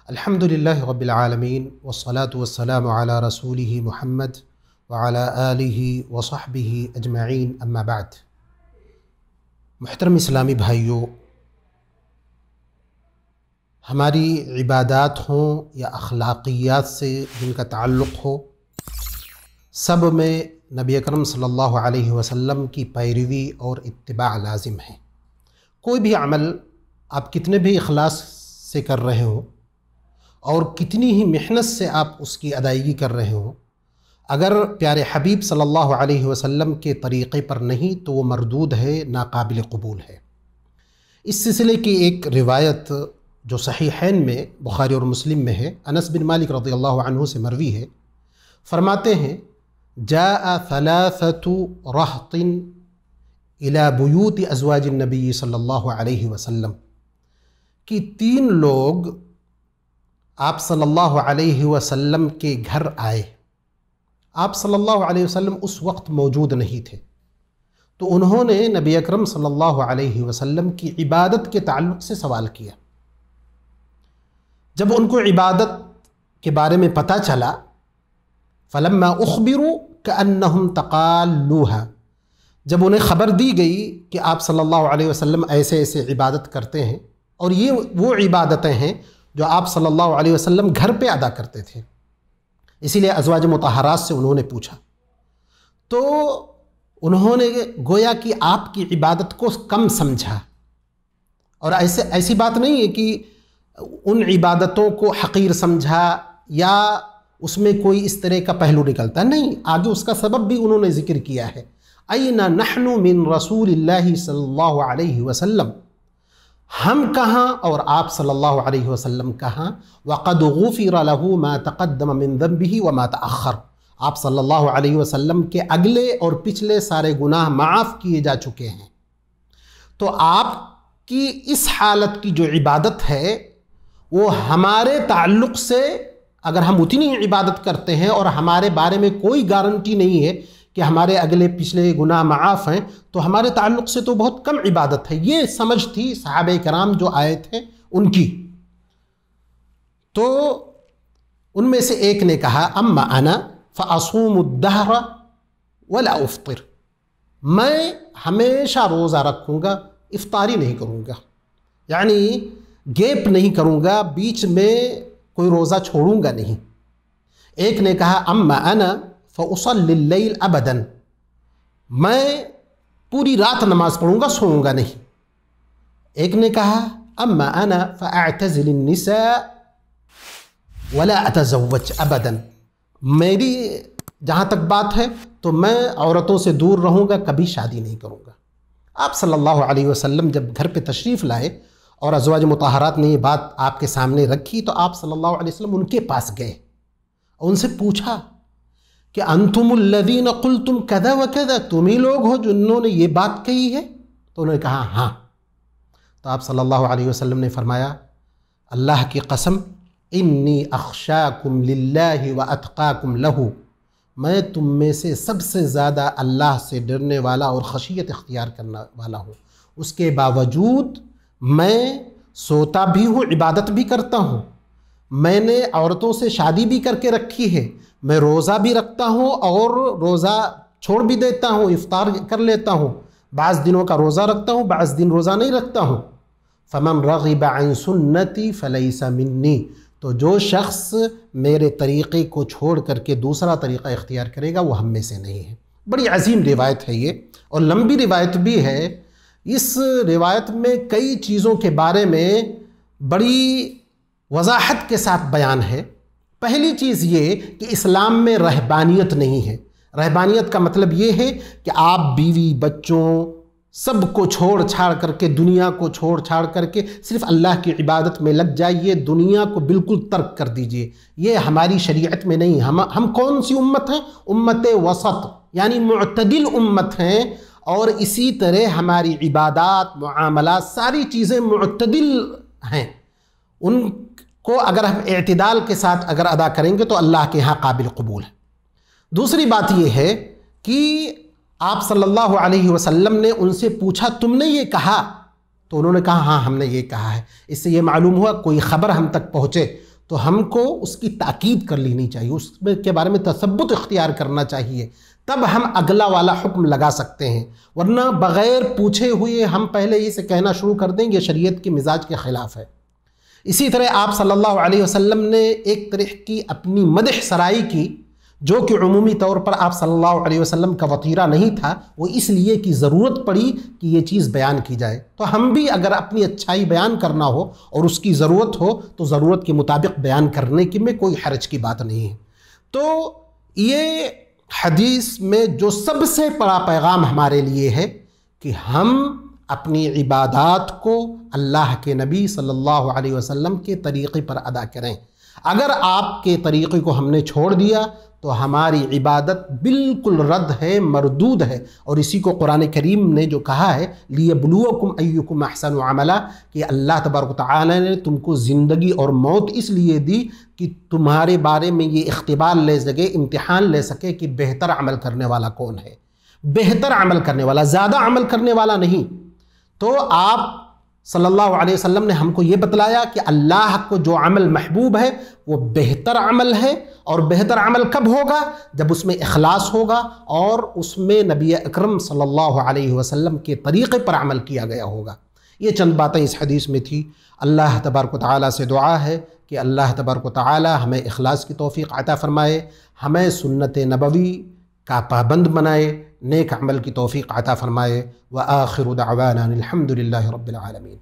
الحمدللہ رب العالمین والصلاة والسلام علی رسولہ محمد وعلی آلہ وصحبہ اجمعین، اما بعد۔ محترم اسلامی بھائیوں، ہماری عبادات ہوں یا اخلاقیات سے جن کا تعلق ہو، سب میں نبی اکرم صلی اللہ علیہ وسلم کی پیروی اور اتباع لازم ہے۔ کوئی بھی عمل آپ کتنے بھی اخلاص سے کر رہے ہوں اور کتنی ہی محنت سے آپ اس کی ادائیگی کر رہے ہوں، اگر پیارے حبیب صلی اللہ علیہ وسلم کے طریقے پر نہیں تو وہ مردود ہے، ناقابل قبول ہے۔ اس سلسلے کی ایک روایت جو صحیحین میں بخاری اور مسلم میں ہے، انس بن مالک رضی اللہ عنہ سے مروی ہے، فرماتے ہیں جاء ثلاثة رہط الى بیوت ازواج النبی صلی اللہ علیہ وسلم، کہ تین لوگ آپ صلی اللہ علیہ وسلم کے گھر آئے۔ آپ صلی اللہ علیہ وسلم اس وقت موجود نہیں تھے، تو انہوں نے نبی اکرم صلی اللہ علیہ وسلم کی عبادت کے تعلق سے سوال کیا۔ جب ان کو عبادت کے بارے میں پتہ چلا، فلما اخبروا کأنہم تقالوها، جب انہیں خبر دی گئی کہ آپ صلی اللہ علیہ وسلم ایسے ایسے عبادت کرتے ہیں اور یہ وہ عبادتیں ہیں جو آپ صلی اللہ علیہ وسلم گھر پہ ادا کرتے تھے، اسی لیے ازواج مطہرات سے انہوں نے پوچھا، تو انہوں نے گویا کہ آپ کی عبادت کو کم سمجھا۔ اور ایسی بات نہیں ہے کہ ان عبادتوں کو حقیر سمجھا یا اس میں کوئی اس طرح کا پہلو نکلتا، نہیں، آگے اس کا سبب بھی انہوں نے ذکر کیا ہے۔ اَيْنَ نَحْنُ مِن رسول اللہ صلی اللہ علیہ وسلم، ہم کہاں اور آپ صلی اللہ علیہ وسلم کہاں، وَقَدْ غُفِرَ لَهُ مَا تَقَدَّمَ مِن ذَنبِهِ وَمَا تَأَخَّرَ، آپ صلی اللہ علیہ وسلم کے اگلے اور پچھلے سارے گناہ معاف کیے جا چکے ہیں۔ تو آپ کی اس حالت کی جو عبادت ہے وہ ہمارے تعلق سے، اگر ہم اتنی عبادت کرتے ہیں اور ہمارے بارے میں کوئی گارنٹی نہیں ہے کہ ہمارے اگلے پچھلے گناہ معاف ہیں، تو ہمارے تعلق سے تو بہت کم عبادت ہے۔ یہ سمجھ تھی صحابہ کرام جو آئے تھے ان کی۔ تو ان میں سے ایک نے کہا اما انا فاصوم الدہر ولا افطر، میں ہمیشہ روزہ رکھوں گا، افطاری نہیں کروں گا، یعنی گیپ نہیں کروں گا، بیچ میں کوئی روزہ چھوڑوں گا نہیں۔ ایک نے کہا اما انا فاصلی اللیل ابدا، میں پوری رات نماز پڑھوں گا، سوؤں گا نہیں۔ ایک نے کہا اما انا فاعتزل النساء ولا اتزوج ابدا، میری جہاں تک بات ہے تو میں عورتوں سے دور رہوں گا، کبھی شادی نہیں کروں گا۔ آپ صلی اللہ علیہ وسلم جب گھر پہ تشریف لائے اور ازواج مطہرات نے یہ بات آپ کے سامنے رکھی، تو آپ صلی اللہ علیہ وسلم ان کے پاس گئے اور ان سے پوچھا کہ انتم الذین قلتم کذا و کذا، تم ہی لوگ ہو جنہوں نے یہ بات کہی ہے؟ تو انہوں نے کہا ہاں۔ تو آپ صلی اللہ علیہ وسلم نے فرمایا اللہ کی قسم، انی اخشاکم للہ و اتقاکم لہ، میں تم میں سے سب سے زیادہ اللہ سے ڈرنے والا اور خشیت اختیار کرنے والا ہوں، اس کے باوجود میں سوتا بھی ہوں، عبادت بھی کرتا ہوں، میں نے عورتوں سے شادی بھی کر کے رکھی ہے، میں روزہ بھی رکھتا ہوں اور روزہ چھوڑ بھی دیتا ہوں، افطار کر لیتا ہوں، بعض دنوں کا روزہ رکھتا ہوں، بعض دن روزہ نہیں رکھتا ہوں۔ فمن رغب عن سنتی فلیس منی، تو جو شخص میرے طریقے کو چھوڑ کر کے دوسرا طریقہ اختیار کرے گا وہ ہم میں سے نہیں ہے۔ بڑی عظیم روایت ہے یہ، اور لمبی روایت بھی ہے۔ اس روایت میں کئی چیزوں کے بارے میں بڑی وضاحت کے ساتھ بیان ہے۔ پہلی چیز یہ کہ اسلام میں رہبانیت نہیں ہے۔ رہبانیت کا مطلب یہ ہے کہ آپ بیوی بچوں سب کو چھوڑ چھاڑ کر کے، دنیا کو چھوڑ چھاڑ کر کے صرف اللہ کی عبادت میں لگ جائیے، دنیا کو بالکل ترک کر دیجئے۔ یہ ہماری شریعت میں نہیں۔ ہم کون سی امت ہیں؟ امت وسط، یعنی معتدل امت ہیں، اور اسی طرح ہماری عبادات، معاملات، ساری چیزیں معتدل ہیں۔ ان کو اگر ہم اعتدال کے ساتھ اگر ادا کریں گے تو اللہ کے ہاں قابل قبول ہے۔ دوسری بات یہ ہے کہ آپ صلی اللہ علیہ وسلم نے ان سے پوچھا تم نے یہ کہا؟ تو انہوں نے کہا ہاں ہم نے یہ کہا ہے۔ اس سے یہ معلوم ہوا کوئی خبر ہم تک پہنچے تو ہم کو اس کی تاکید کر لینی چاہیے، اس کے بارے میں تثبت اختیار کرنا چاہیے، تب ہم اگلا والا حکم لگا سکتے ہیں، ورنہ بغیر پوچھے ہوئے ہم پہلے ہی سے کہنا شروع کر دیں گے، شریعت کے مزاج کے خلاف ہے۔ اسی طرح آپ صلی اللہ علیہ وسلم نے ایک طرح کی اپنی مدح سرائی کی، جو کہ عمومی طور پر آپ صلی اللہ علیہ وسلم کا وطیرہ نہیں تھا، وہ اس لیے کہ ضرورت پڑی کہ یہ چیز بیان کی جائے۔ تو ہم بھی اگر اپنی اچھائی بیان کرنا ہو اور اس کی ضرورت ہو تو ضرورت کے مطابق بیان کرنے کی میں کوئی حرج کی بات نہیں ہے۔ تو یہ حدیث میں جو سب سے بڑا پیغام ہمارے لیے ہے کہ ہم اپنی عبادات کو اللہ کے نبی صلی اللہ علیہ وسلم کے طریقے پر ادا کریں۔ اگر آپ کے طریقے کو ہم نے چھوڑ دیا تو ہماری عبادت بالکل رد ہے، مردود ہے، اور اسی کو قرآن کریم نے جو کہا ہے لِيَبْلُوَكُمْ أَيُّكُمْ أَحْسَنُ عَمَلًا، کہ اللہ تبارک و تعالی نے تم کو زندگی اور موت اس لیے دی کہ تمہارے بارے میں یہ اختبار لے سکے، امتحان لے سکے کہ بہتر عمل کرنے والا کون ہے، بہتر عمل کرنے والا، زیادہ عمل کرنے والا نہیں۔ تو آپ صلی اللہ علیہ وسلم نے ہم کو یہ بتلایا کہ اللہ کو جو عمل محبوب ہے وہ بہتر عمل ہے، اور بہتر عمل کب ہوگا؟ جب اس میں اخلاص ہوگا اور اس میں نبی اکرم صلی اللہ علیہ وسلم کے طریقے پر عمل کیا گیا ہوگا۔ یہ چند باتیں اس حدیث میں تھی۔ اللہ تبارک و تعالیٰ سے دعا ہے کہ اللہ تبارک و تعالیٰ ہمیں اخلاص کی توفیق عطا فرمائے، ہمیں سنت نبوی کا پابند بنائے، نیک عمل کی توفیق عطا فرمائے۔ وآخر دعوانا الحمد للہ رب العالمین۔